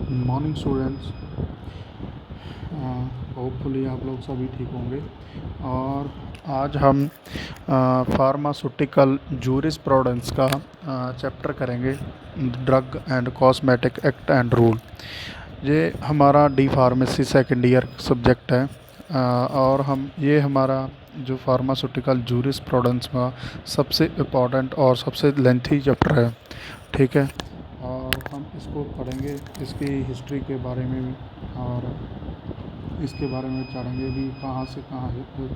Morning students. Hopefully आप लोग सभी ठीक होंगे। और आज हम फार्मास्यूटिकल जूरिस्प्रूडेंस का चैप्टर करेंगे, drug and cosmetic act and rule. ये हमारा D pharmacy second year subject है। और हम ये हमारा जो फार्मास्यूटिकल जूरिस्प्रूडेंस का सबसे इम्पोर्टेंट और सबसे लेंथी चैप्टर है, ठीक है। और हम इसको पढ़ेंगे, इसकी हिस्ट्री के बारे में भी, और इसके बारे में जानेंगे भी कहाँ से कहाँ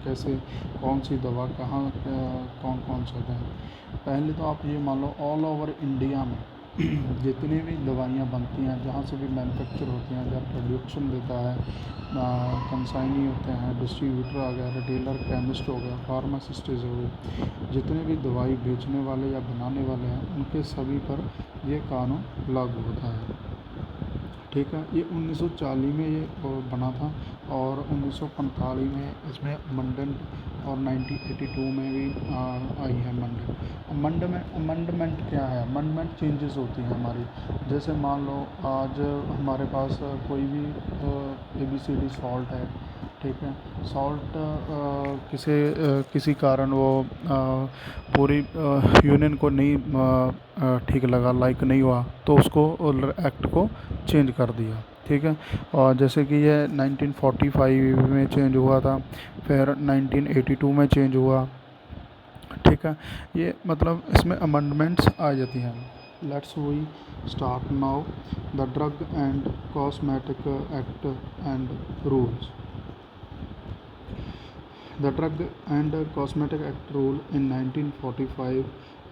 कैसे कौन सी दवा कहाँ कौन कौन सा है। पहले तो आप ये मान लो ऑल ओवर इंडिया में जितनी भी दवाइयाँ बनती हैं, जहाँ से भी मैन्युफैक्चर होती हैं, जहाँ प्रोडक्शन देता है, कंसाइनी होते हैं, डिस्ट्रीब्यूटर आ गया, रिटेलर, केमिस्ट हो गया, फार्मासिस्ट्स हो गए, जितने भी दवाई बेचने वाले या बनाने वाले हैं, उनके सभी पर ये कानून लागू होता है, ठीक है। ये 1940 में ये बना था, और 1945 में इसमें अमेंडमेंट, और 1982 में भी आई है अमेंडमेंट। अमेंडमेंट क्या है? अमेंडमेंट चेंजेस होती हैं हमारी। जैसे मान लो आज हमारे पास कोई भी ABCD सॉल्ट है, ठीक है। सॉल्ट किसी कारण वो पूरी यूनियन को नहीं ठीक लगा, लाइक नहीं हुआ, तो उसको एक्ट को चेंज कर दिया, ठीक है। और जैसे कि ये 1945 में चेंज हुआ था, फिर 1982 में चेंज हुआ, ठीक है। ये मतलब इसमें अमेंडमेंट्स आ जाती हैं। Let's we start now the drug and cosmetic act and rules. The Drug and Cosmetic Act rule in 1945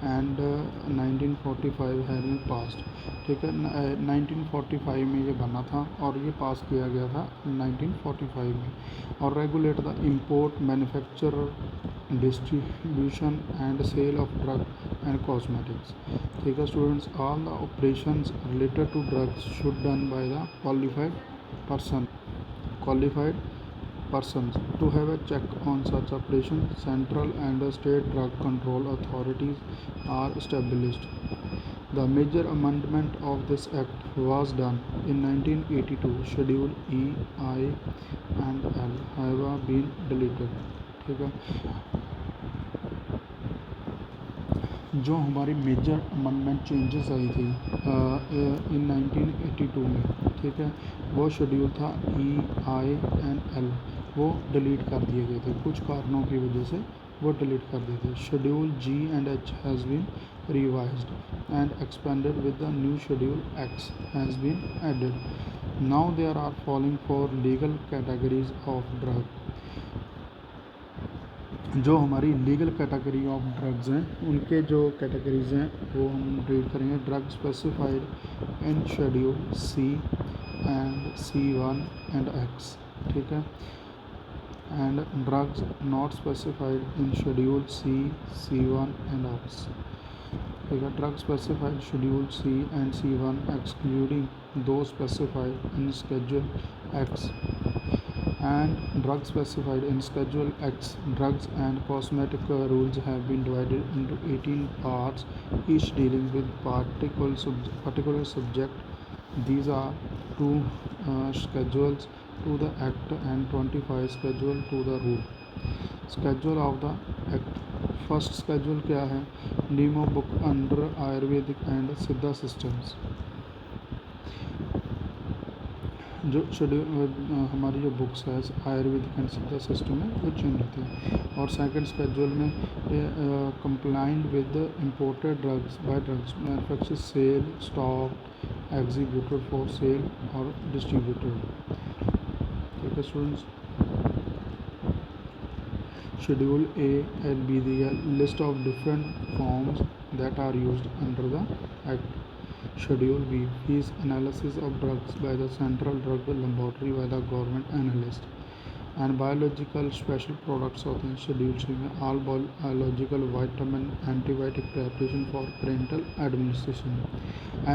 and 1945 has been passed, ठीक है। 1945 में ये बना था और ये पास किया गया था 1945 में। और regulate the import, manufacture, distribution and sale of drug and cosmetics, ठीक है students. All the operations related to drugs should done by the qualified persons. To have a check on such operations, central and state drug control authorities are established. The major amendment of this act was done in 1982. Schedule E, I and L have been deleted, ठीक है। जो हमारी major amendment changes आई थी इन 1982 में, ठीक है, वो schedule था E, I एंड L, वो डिलीट कर दिए गए थे कुछ कारणों की वजह से, वो डिलीट कर दिए थे। Schedule G and H has been revised and expanded with the new schedule X has been added. Now there are following for legal categories of drug. जो हमारी लीगल कैटेगरी ऑफ ड्रग्स हैं, उनके जो categories हैं वो हम read करेंगे। Drug specified in schedule C and C1 and X, ठीक है। And drugs not specified in schedule C, C1 and X, ठीक है। Drug specified schedule C and C1 excluding those specified in schedule X and drugs specified in Schedule X. Drugs and cosmetic rules have been divided into 18 parts, each dealing with particular subject. These are two schedules to the Act and 25 schedule to the rule. Schedule of the Act. First schedule क्या है? Nemo book under Ayurvedic and Siddha systems. जो schedule हमारी जो books है Ayurvedic and सिद्धा system में, वो change होती है। और सेकंड स्केड्यूल में complaint with imported drugs by drugs manufacture, sale, stock, executed for sale और डिस्ट्रीब्यूटेड, ठीक है students. Schedule A and B दी है list of different forms that are used under the act. Schedule B, fees analysis of drugs by the Central Drug Laboratory by the government analyst, and biological special products होते हैं schedule C में। all biological vitamin antibiotic preparation for parental administration,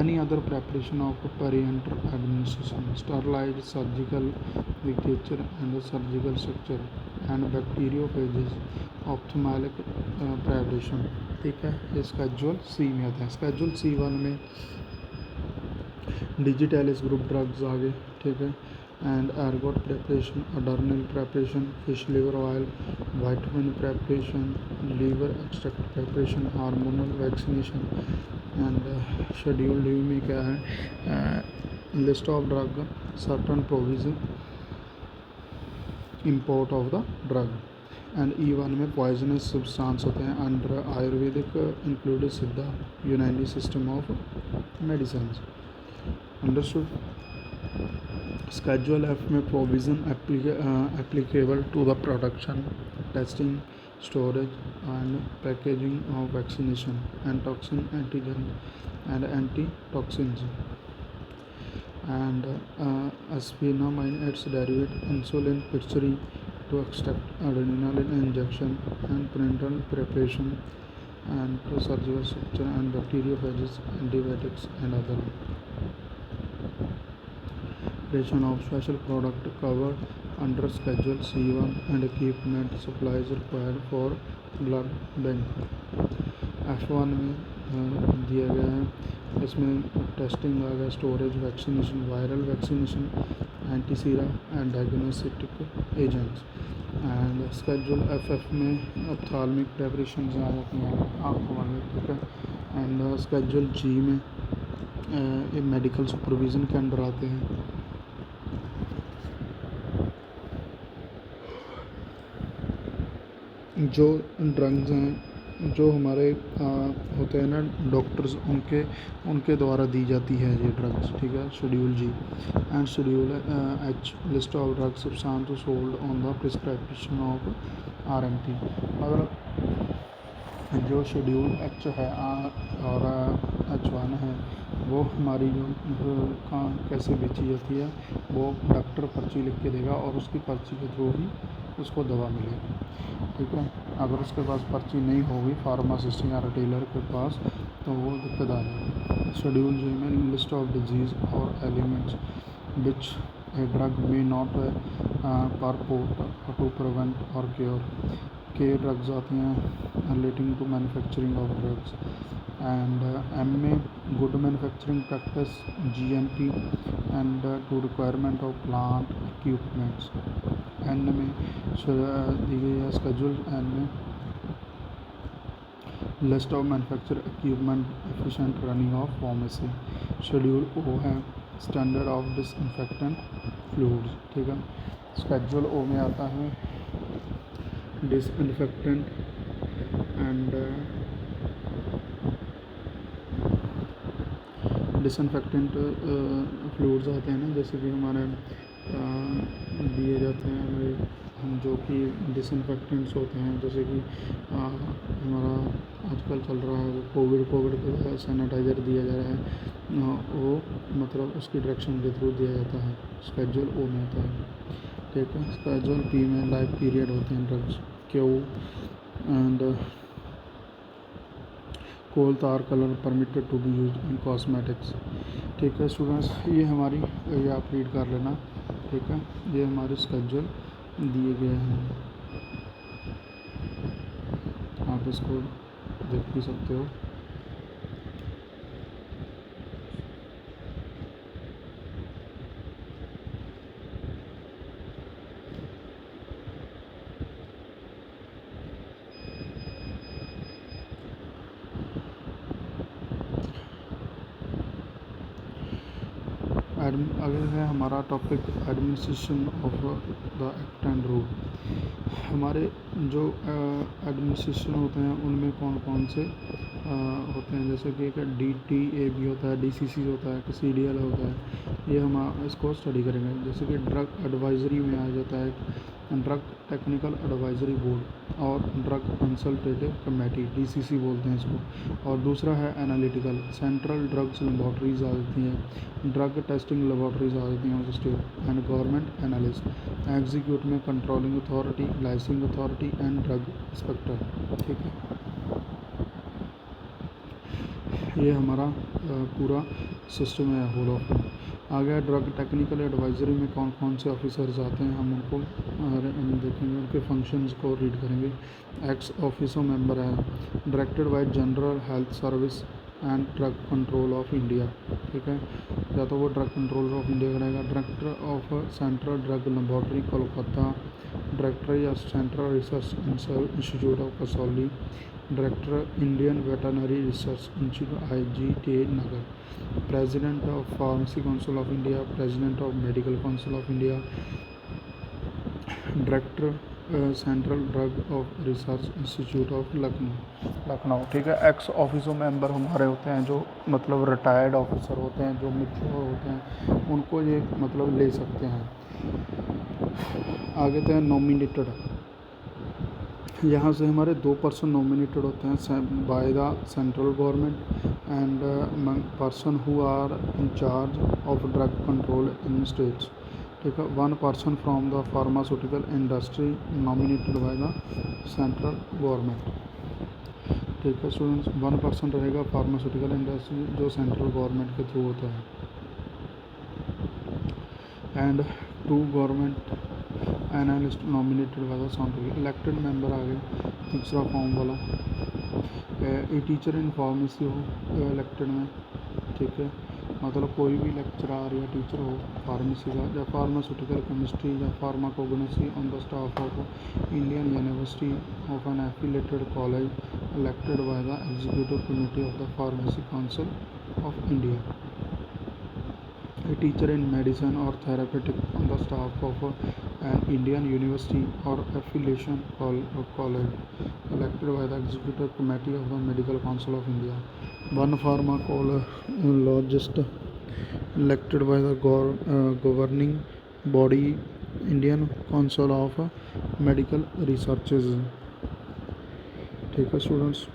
any other preparation of parental administration, sterilized surgical literature and surgical structure and bacteriophages, ophthalmic preparation, ठीक है। ये schedule C में आता है। Schedule C1 में डिजिटैलिस ग्रुप ड्रग्स आ गए, ठीक है। And ergot preparation, adrenal preparation, fish liver oil, vitamin preparation, liver extract preparation, hormonal vaccination. And schedule D में क्या है, list of drug, certain provision, import of the drug. And E1 में poisonous substance होते हैं under Ayurvedic included Siddha Unani system of medicine. Understood. Schedule F में provision applicable to the production, testing, storage and packaging of vaccination and toxin, antigen and anti toxins. And aspinamine, its derivative insulin pituitary to extract adrenaline injection and parenteral preparation and to surgical structure and bacteriophages, antibiotics and other. Creation of special product covered under Schedule C1 and equipment supplies required for blood bank. F1 में दिया गया है, इसमें testing आ गया, storage, vaccination, viral vaccination, antisera and diagnostic agents. And schedule FF में ophthalmic preparation आ जाती हैं आँखों वाले, ठीक है। एंड स्केड्यूल G में ये मेडिकल सुपरविज़न के अंडर आते हैं। जो ड्रग्स हैं जो हमारे होते हैं ना डॉक्टर्स, उनके द्वारा दी जाती है ये ड्रग्स, ठीक है। Schedule G and schedule H, list of drugs substance sold on the prescription of RMT। अगर जो शेड्यूल H है और H1 है, वो हमारी जो कैसे बेची जाती है, वो डॉक्टर पर्ची लिख के देगा और उसकी पर्ची के थ्रू ही उसको दवा मिलेगी, ठीक है। अगर उसके पास पर्ची नहीं होगी फार्मासिस्ट या रिटेलर के पास, तो वो दिक्कत आ जाएगी। शेड्यूल J में लिस्ट ऑफ डिजीज़ और एलिमेंट्स विच ए ड्रग में नॉट परपोर्ट टू प्रिवेंट और क्योर के ड्रग्स आती हैं relating to manufacturing of drugs. And M में good manufacturing practice, GMP and to requirement of plant equipments. N में दी गई है स्केड्यूल N में list of manufacture equipment, efficient running of pharmacy. Schedule O है standard of disinfectant fluids, ठीक है। Schedule O में आता है डिसइंफेक्टेंट एंड डिसइंफेक्टेंट फ्लूइड्स आते हैं ना, जैसे कि हमारे दिए जाते हैं हमें जो कि डिसइंफेक्टेंट्स होते हैं, जैसे कि हमारा आजकल चल रहा है कोविड के सैनिटाइज़र दिया जा रहा है, वो मतलब उसकी डायरेक्शन के थ्रू दिया जाता है, स्केड्यूल O में आता है, ठीक है। स्केड्यूल P में लाइफ पीरियड होते हैं drugs, Q and coal tar colour permitted to be used in cosmetics, ठीक है। स्टूडेंट्स ये हमारी, ये आप रीड कर लेना, ठीक है। ये हमारे स्केड्यूल दिए गए हैं, आप इसको देख भी सकते हो। अगर है हमारा topic administration of the act and rule. हमारे जो एडमिनिस्ट्रेशन होते हैं उनमें कौन कौन से होते हैं, जैसे कि एक DTA होता है, DCC होता है, CDL होता है, ये हम इसको स्टडी करेंगे। जैसे कि ड्रग एडवाइज़री में आ जाता है ड्रग टेक्निकल एडवाइज़री बोर्ड और ड्रग कंसल्टेटिव कमेटी, DCC बोलते हैं इसको। और दूसरा है एनालिटिकल, सेंट्रल ड्रग्स लेबॉर्ट्रीज आ जाती हैं, ड्रग टेस्टिंग लेबॉर्ट्रीज आ जाती हैं state, and government analyst. Execute में controlling authority, licensing authority and drug inspector, ठीक है। ये हमारा पूरा सिस्टम है होल ऑफ। आ गया ड्रग टेक्निकल एडवाइज़री में कौन कौन से ऑफिसर्स आते हैं, हम उनको देखेंगे, उनके फंक्शंस को रीड करेंगे। एक्स ऑफिसो मेंबर है, directed by general health service and drug control of India, ठीक है। या तो वो ड्रग कंट्रोल ऑफ इंडिया करेगा। Director of central drug laboratory Kolkata, director या central research institute of Kasauli, director Indian veterinary research institute IGT नगर, president of pharmacy council of India, president of medical council of India, director central drug of research institute of Lucknow, ठीक है। X officio member हमारे होते हैं जो मतलब retired officer होते हैं, जो मिच्योर होते हैं, उनको ये मतलब ले सकते हैं। आगे थे नॉमिनेटेड। यहाँ से हमारे 2 पर्सन नॉमिनेटेड होते हैं by the central government and person who are in charge of drug control in states, ठीक है। 1 person from the pharmaceutical industry nominated by the central government, ठीक है स्टूडेंट्स। 1 पर्सन रहेगा फार्मास्यूटिकल इंडस्ट्री जो central government के through होता है, and 2 government analyst nominated by the central. Elected member आ गए तीसरा फॉर्म वाला। ए टीचर इन फार्मेसी हो इलेक्टेड में, ठीक है। मतलब कोई भी लेक्चरर या टीचर हो फार्मेसी का, या फार्मास्यूटिकल केमिस्ट्री या pharmacognosy on the staff of Indian university of an affiliated college elected by the executive committee of the pharmacy council of India. A teacher in medicine or therapeutic on the staff of an Indian university or affiliation college elected by the executive committee of the medical council of India. 1 pharmacologist elected by the governing body Indian council of medical researches, ठीक है students.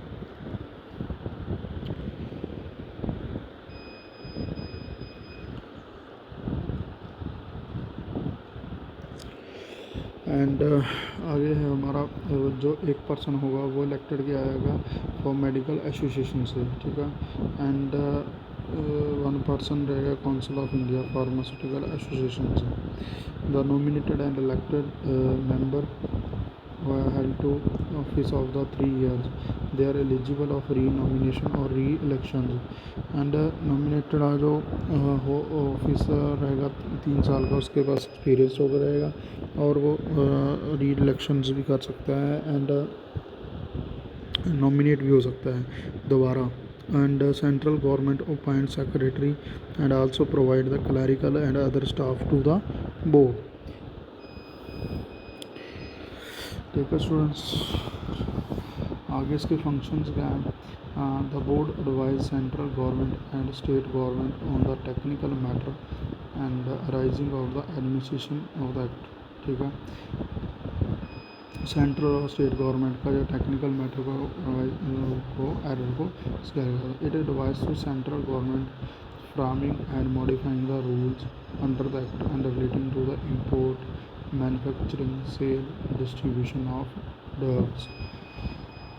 And आगे है हमारा जो 1 person होगा वो elected किया जाएगा फॉर मेडिकल एसोसिएशन से, ठीक है। एंड 1 पर्सन रहेगा council of India pharmaceutical association से। The nominated and elected member held to office of the 3 years they are eligible of re-nomination और re-elections, एंड नॉमिनेटेड जो ऑफिस रहेगा 3 साल का, उसके पास एक्सपीरियंस होगा रहेगा और वो री इलेक्शंस भी कर सकता है एंड नॉमिनेट भी हो सकता है दोबारा। And central government appoint secretary and also provide the clerical and other staff to the board, ठीक है स्टूडेंट्स। आगे इसके फंक्शंस क्या हैं? The board advise central government and state government on the technical matter and arising of the administration of the act, ठीक है। Central और state government का जो टेक्निकल मैटर को एरर को it advise to central government framing and modifying the rules under the act and relating to the import, manufacturing, sale, distribution of drugs।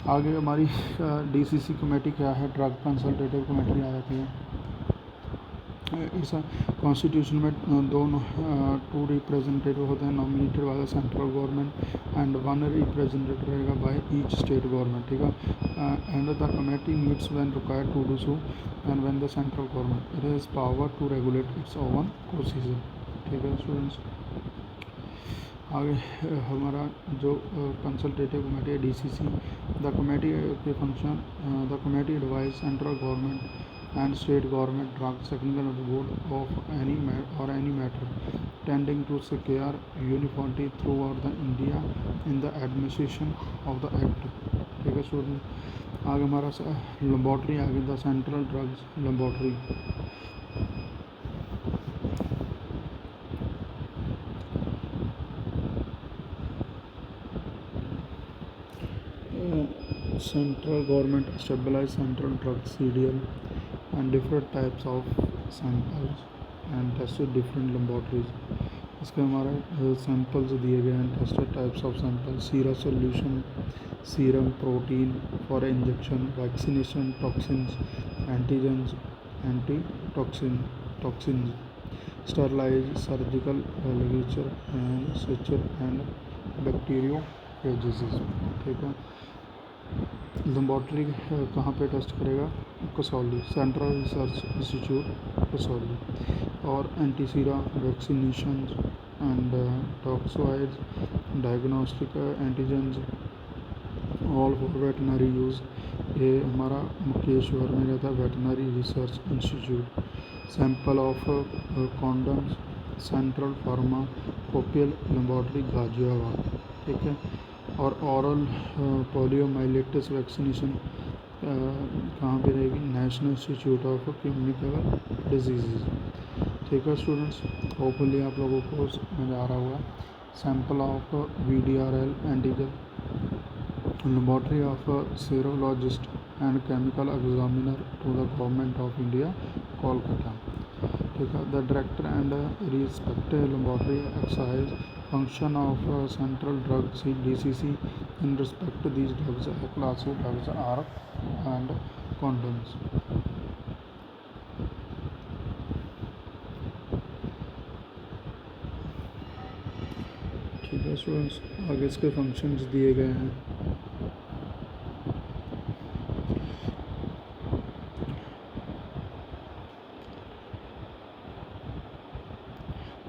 आगे हमारी DCC committee क्या है? Drug consultative committee आ जाती है। इस constitution में 2 रिप्रेजेंटेटिव होते हैं nominated by the central government and 1 representative रहेगा बाय ईच स्टेट गवर्नमेंट, ठीक है। And the committee meets when required to do so and when the central government it has power to regulate its own procedure, ठीक है students. आगे हमारा जो consultative committee है DCC, the committee के function, the committee advise central government and state government drug technical board of any matter tending to secure uniformity throughout the India in the administration of the act, ठीक है student. आगे हमारा laboratory आ गई, the central drugs laboratory. Central government established central drug CDL and different types of samples and tested different laboratories। इसके हमारे samples दिए गए हैं, tested types of sample, sera solution, serum, protein for injection, vaccination, toxins, antigens, anti toxins, sterilise, surgical ligature and suture and bacteriophages, ठीक है। Laboratory कहाँ पे test करेगा? Kasauli, central research institute Kasauli, और antisera vaccination and toxoids diagnostic antigens all for veterinary use, ये हमारा मुकेश्वर में रहता है veterinary research institute. Sample of condoms, central pharmacopoeial laboratory Ghaziabad, ठीक है। और औरल पोलियोमाइलिटिस वैक्सीनेशन कहाँ पे रहेगी, national institute of communicable disease, ठीक है स्टूडेंट्स। होपफुली आप लोगों को समझ आ रहा होगा। Sample of VDRL antigen laboratory of serologist and chemical examiner to the government of India Kolkata, ठीक है। The director and respective laboratory excise function of central drugs DCC in respect to these drugs class of drugs are and condoms, ठीक है students. आगे इसके functions दिए गए हैं।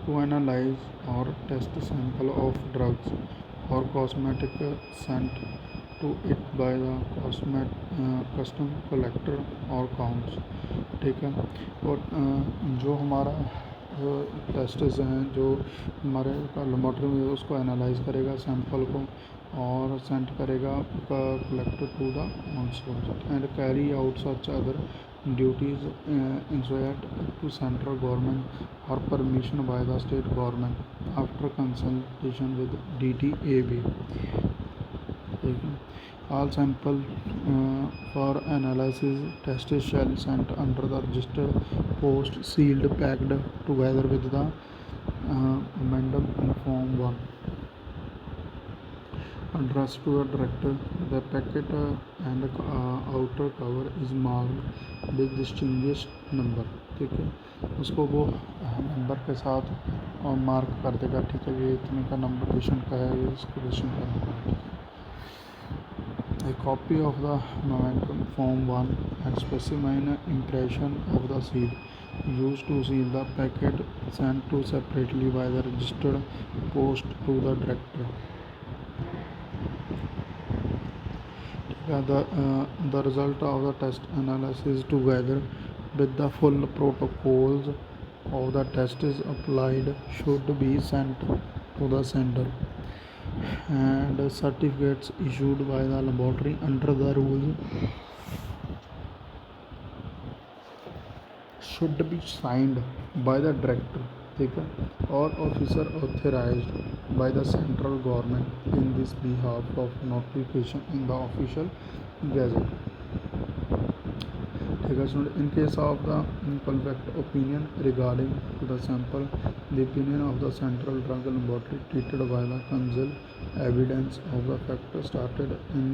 To analyze or test sample of drugs or cosmetic sent to it by the custom collector or counts, ठीक है। और जो हमारा टेस्ट्स हैं जो हमारे लेबॉर्ट्री में उसको एनालाइज करेगा सैंपल को और सेंड करेगा collector to the on and carry out such other duties insured to central government or permission by the state government after consultation with DTAB, all sample for analysis tested shall sent under the registered post sealed packed together with the addendum in form 1 addressed to the director. The packet and outer cover is marked with distinguished number, ठीक है। उसको वो number के साथ और mark कर देगा, ठीक है, ये इतने का नंबर पेशेंट का है, ये इसको पेशेंट का नंबर है, ठीक है। A copy of the memorandum form 1 and specimen impression of the seal used to seal the packet sent to separately by the registered post to the director. The result of the test analysis together with the full protocols of the test is applied should be sent to the sender, and certificates issued by the laboratory under the rules should be signed by the director, ठीक है, or officer authorized by the central government in this behalf of notification in the official gazette, ठीक है। In case of the incorrect opinion regarding to the sample, the opinion of the central drug laboratory treated by the council evidence of the fact started in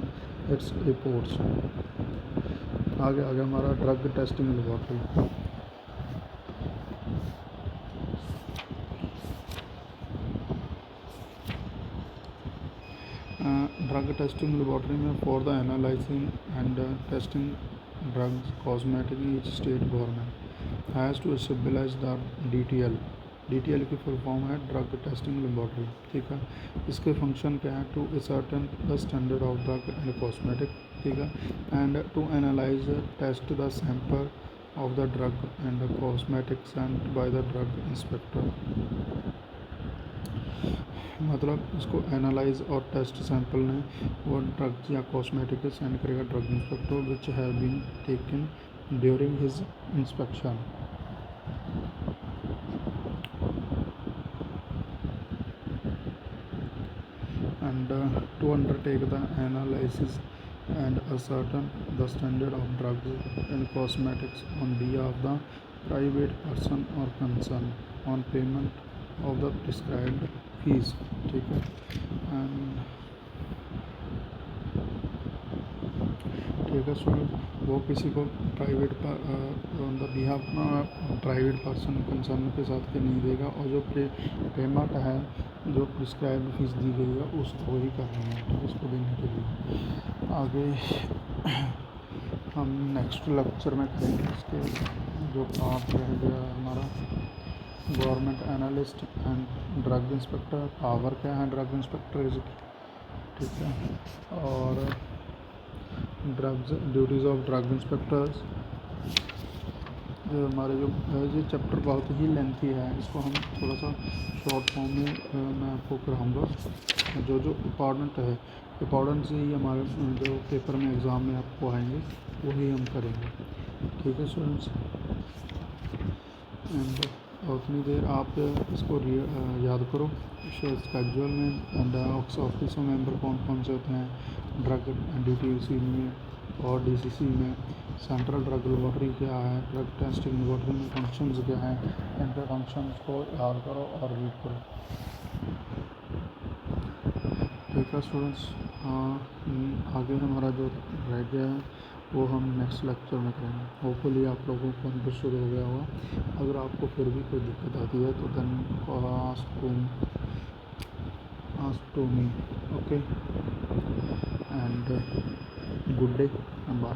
its reports। आगे हमारा drug testing laboratory. Drug testing laboratory में for the analysing and testing drugs cosmetic each state government has to stabilise the DTL की full form है drug testing laboratory, ठीक है। इसके function क्या है, to ascertain the standard of drug and cosmetic, ठीक है, and to analyse test the sample of the drug and cosmetic sent by the drug inspector, मतलब इसको एनालाइज और टेस्ट सैंपल ने वो ड्रग या कॉस्मेटिक सेंड करेगा drug inspector which have been taken during his inspection, and to undertake the analysis and ascertain the standard of drugs and cosmetics on behalf of the private person or concern on payment of the prescribed fees, ठीक है। And ठीक है student, वो किसी को private on the behalf private person concern के साथ के नहीं देगा, और जो पेमेंट है जो प्रिस्क्राइब फीस दी गई है उसको ही करनी है, ठीक है, उसको देने के लिए। आगे हम नेक्स्ट लेक्चर में करेंगे इसके जो पार्ट रह गया हमारा government analyst and drug inspector, power क्या है ड्रग इंस्पेक्टर की, ठीक है, और drugs duties of drug inspectors. जो हमारे जो ये चैप्टर बहुत ही लेंथी है, इसको हम थोड़ा सा शॉर्ट फॉर्म में मैं आपको कराऊँगा। जो जो इम्पॉर्टेंट से ही हमारे जो पेपर में एग्ज़ाम में आपको आएंगे वही हम करेंगे, ठीक है स्टूडेंट्स। एंड उतनी देर आप इसको याद करो। स्केड्यूल में एंड ऑफिसों मेंबर कौन कौन से होते हैं, ड्रग ड्यूटी में और डीसीसी में, सेंट्रल ड्रग लेबोरेटरी क्या है, ड्रग टेस्टिंग लेबोरेटरी में फंक्शंस क्या हैं, इनके फंक्शंस को याद करो और रीड करो, ठीक है स्टूडेंट्स। आगे हमारा जो रह गया है वो हम नेक्स्ट लेक्चर में करेंगे। होपफुली आप लोगों को अंडरस्टूड हो गया होगा। अगर आपको फिर भी कोई दिक्कत आती है तो then ask to me, okay, and good day and bye.